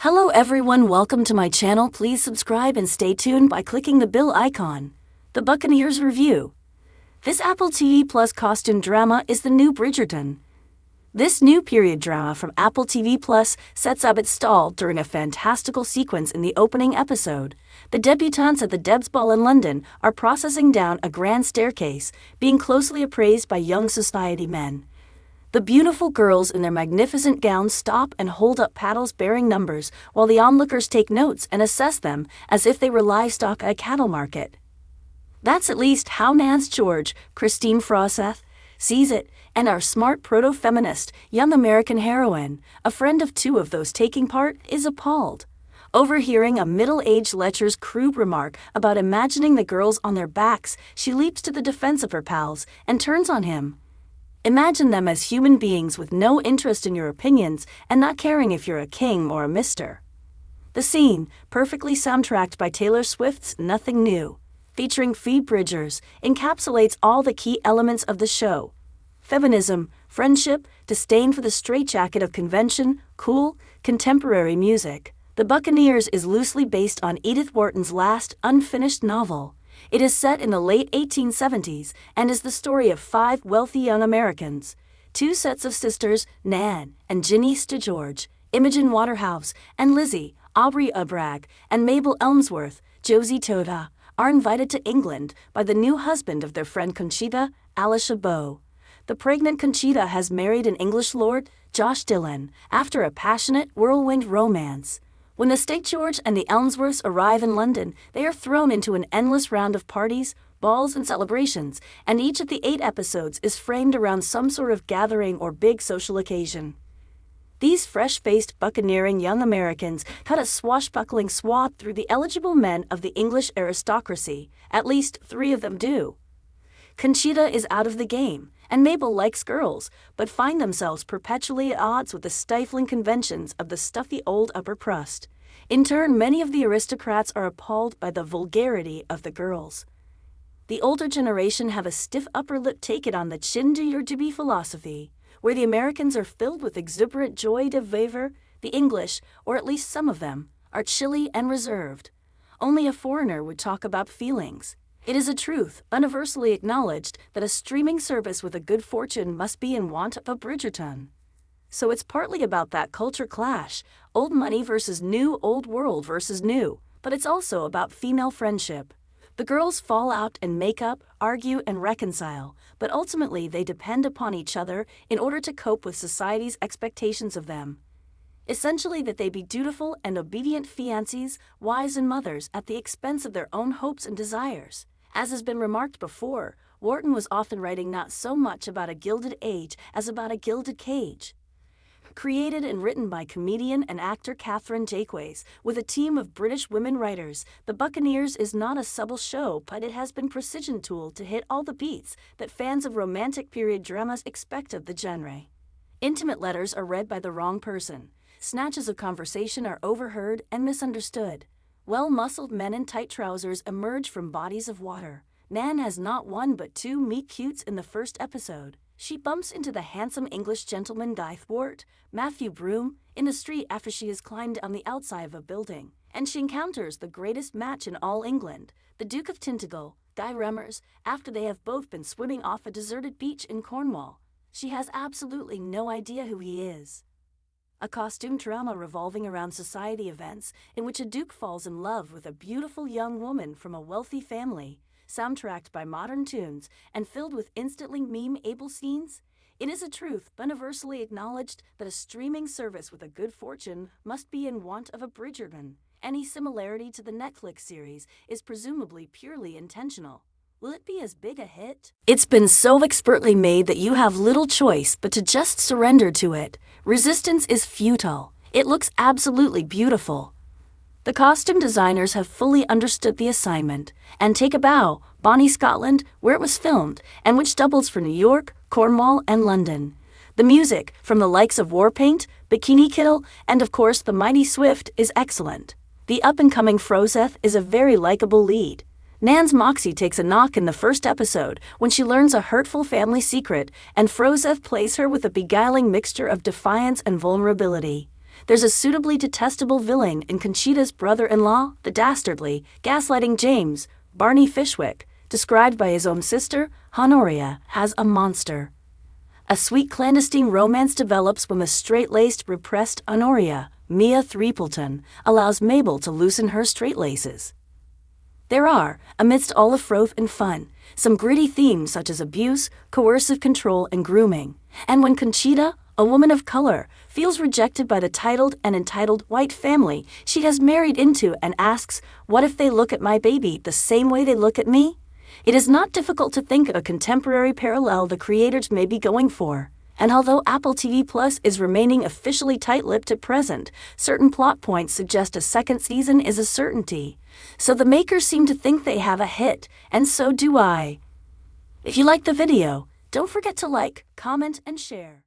Hello everyone, welcome to my channel. Please subscribe and stay tuned by clicking the bell icon. The Buccaneers Review. This Apple TV Plus costume drama is the new Bridgerton. This new period drama from Apple TV Plus sets up its stall during a fantastical sequence in the opening episode. The debutantes at the Debs Ball in London are processing down a grand staircase, being closely appraised by young society men. The beautiful girls in their magnificent gowns stop and hold up paddles bearing numbers, while the onlookers take notes and assess them as if they were livestock at a cattle market. That's at least how Nance George, Christine Froseth, sees it, and our smart proto-feminist, young American heroine, a friend of two of those taking part, is appalled. Overhearing a middle-aged lecher's crude remark about imagining the girls on their backs, she leaps to the defense of her pals and turns on him. Imagine them as human beings with no interest in your opinions and not caring if you're a king or a mister. The scene, perfectly soundtracked by Taylor Swift's Nothing New, featuring Phoebe Bridgers, encapsulates all the key elements of the show. Feminism, friendship, disdain for the straitjacket of convention, cool, contemporary music. The Buccaneers is loosely based on Edith Wharton's last unfinished novel. It is set in the late 1870s and is the story of five wealthy young Americans, two sets of sisters, Nan and Ginny George, Imogen Waterhouse and Lizzie, Aubrey Ubragg, and Mabel Elmsworth, Josie Toda, are invited to England by the new husband of their friend Conchita, Alicia Bow. The pregnant Conchita has married an English lord, Josh Dillon, after a passionate whirlwind romance. When the St. George and the Elmsworths arrive in London, they are thrown into an endless round of parties, balls, and celebrations, and each of the 8 episodes is framed around some sort of gathering or big social occasion. These fresh-faced buccaneering young Americans cut a swashbuckling swath through the eligible men of the English aristocracy. At least 3 of them do. Conchita is out of the game, and Mabel likes girls, but find themselves perpetually at odds with the stifling conventions of the stuffy old upper crust. In turn, many of the aristocrats are appalled by the vulgarity of the girls. The older generation have a stiff upper lip take it on the chin do your to-be philosophy. Where the Americans are filled with exuberant joie de vivre, the English, or at least some of them, are chilly and reserved. Only a foreigner would talk about feelings. It is a truth, universally acknowledged, that a streaming service with a good fortune must be in want of a Bridgerton. So it's partly about that culture clash, old money versus new, old world versus new, but it's also about female friendship. The girls fall out and make up, argue, and reconcile, but ultimately they depend upon each other in order to cope with society's expectations of them. Essentially that they be dutiful and obedient fiancées, wives, and mothers at the expense of their own hopes and desires. As has been remarked before, Wharton was often writing not so much about a gilded age as about a gilded cage. Created and written by comedian and actor Catherine Jaques, with a team of British women writers, The Buccaneers is not a subtle show, but it has been precision tooled to hit all the beats that fans of romantic period dramas expect of the genre. Intimate letters are read by the wrong person. Snatches of conversation are overheard and misunderstood. Well-muscled men in tight trousers emerge from bodies of water. Nan has not one but 2 meet-cutes in the first episode. She bumps into the handsome English gentleman Guy Thwart, Matthew Broome, in the street after she has climbed on the outside of a building. And she encounters the greatest match in all England, the Duke of Tintagel, Guy Remmers, after they have both been swimming off a deserted beach in Cornwall. She has absolutely no idea who he is. A costume drama revolving around society events in which a duke falls in love with a beautiful young woman from a wealthy family, soundtracked by modern tunes and filled with instantly meme-able scenes. It is a truth universally acknowledged that a streaming service with a good fortune must be in want of a Bridgerton. Any similarity to the Netflix series is presumably purely intentional. Will it be as big a hit? It's been so expertly made that you have little choice but to just surrender to it. Resistance is futile. It looks absolutely beautiful. The costume designers have fully understood the assignment, and take a bow, Bonnie, Scotland, where it was filmed, and which doubles for New York, Cornwall, and London. The music, from the likes of Warpaint, Bikini Kill, and of course the mighty Swift, is excellent. The up-and-coming Froseth is a very likable lead. Nan's moxie takes a knock in the first episode when she learns a hurtful family secret, and Froseth plays her with a beguiling mixture of defiance and vulnerability. There's a suitably detestable villain in Conchita's brother-in-law, the dastardly, gaslighting James, Barney Fishwick, described by his own sister, Honoria, as a monster. A sweet clandestine romance develops when the straight-laced, repressed Honoria, Mia Threepleton, allows Mabel to loosen her straitlaces. There are, amidst all the froth and fun, some gritty themes such as abuse, coercive control, and grooming. And when Conchita, a woman of color, feels rejected by the titled and entitled white family she has married into and asks, "What if they look at my baby the same way they look at me?" It is not difficult to think of a contemporary parallel the creators may be going for. And although Apple TV Plus is remaining officially tight-lipped at present, certain plot points suggest a second season is a certainty. So the makers seem to think they have a hit, and so do I. If you liked the video, don't forget to like, comment, and share.